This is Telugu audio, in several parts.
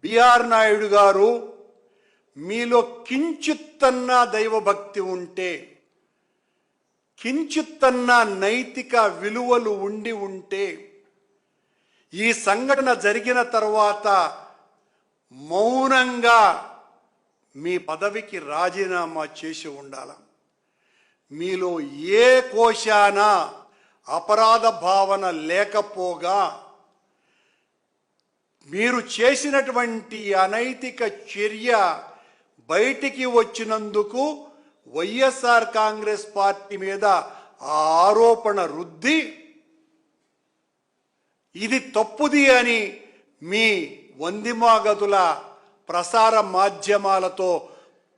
బిఆర్ నాయుడు గారు మీలో కించిత్తన్నా దైవభక్తి ఉంటే, కించిత్తన్నా నైతిక విలువలు ఉంటే ఈ సంఘటన జరిగిన తర్వాత మౌనంగా మీ పదవికి రాజీనామా చేసి ఉండాల. మీలో ఏ కోశాన అపరాధ భావన లేకపోగా మీరు చేసినటువంటి అనైతిక చర్య బయటికి వచ్చినందుకు వైఎస్ఆర్ కాంగ్రెస్ పార్టీ మీద ఆ ఆరోపణ రుద్ది ఇది తప్పుది అని మీ వందిమాగతుల ప్రసార మాధ్యమాలతో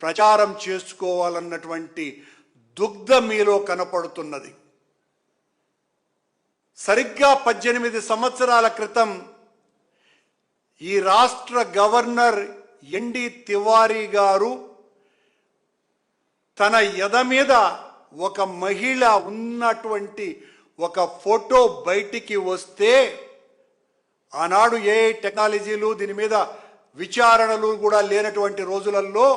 ప్రచారం చేసుకోవాలన్నటువంటి దుగ్ధ మీలో కనపడుతున్నది. సరిగ్గా 18 సంవత్సరాల క్రితం ఈ రాష్ట్ర గవర్నర్ ఎన్డి తివారీ గారు తన ఎద మీద ఒక మహిళ ఉన్నటువంటి ఒక ఫోటో బయటికి వస్తే, ఆనాడు ఏ టెక్నాలజీలు దీని మీద విచారణలు కూడా లేనటువంటి రోజులలో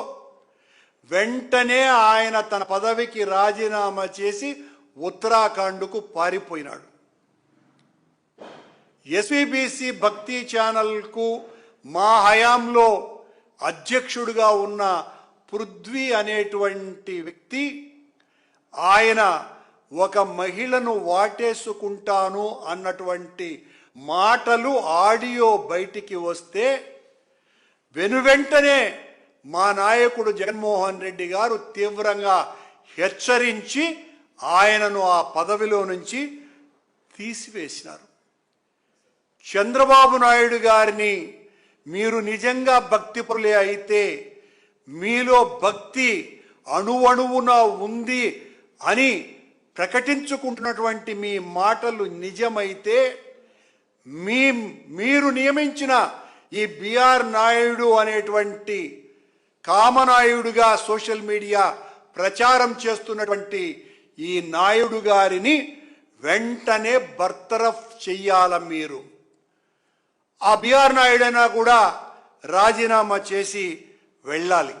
వెంటనే ఆయన తన పదవికి రాజీనామా చేసి ఉత్తరాఖండ్కు పారిపోయినాడు. ఎస్వీబీసీ భక్తి ఛానల్కు మా హయాంలో అధ్యక్షుడిగా ఉన్న పృథ్వీ అనేటువంటి వ్యక్తి, ఆయన ఒక మహిళను వాటేసుకుంటాను అన్నటువంటి మాటలు ఆడియో బయటికి వస్తే వెనువెంటనే మా నాయకుడు జగన్మోహన్ రెడ్డి గారు తీవ్రంగా హెచ్చరించి ఆయనను ఆ పదవిలో నుంచి తీసివేసినారు. చంద్రబాబు నాయుడు గారిని మీరు నిజంగా భక్తిపరులే అయితే, మీలో భక్తి అణువణువున ఉంది అని ప్రకటించుకుంటున్నటువంటి మీ మాటలు నిజమైతే, మీరు నియమించిన ఈ బిఆర్ నాయుడు అనేటువంటి కామనాయుడుగా సోషల్ మీడియా ప్రచారం చేస్తున్నటువంటి ఈ నాయుడు గారిని వెంటనే బర్తరఫ్ చెయ్యాల. మీరు ఆ బిఆర్ నాయుడైనా కూడా రాజీనామా చేసి వెళ్ళాలి.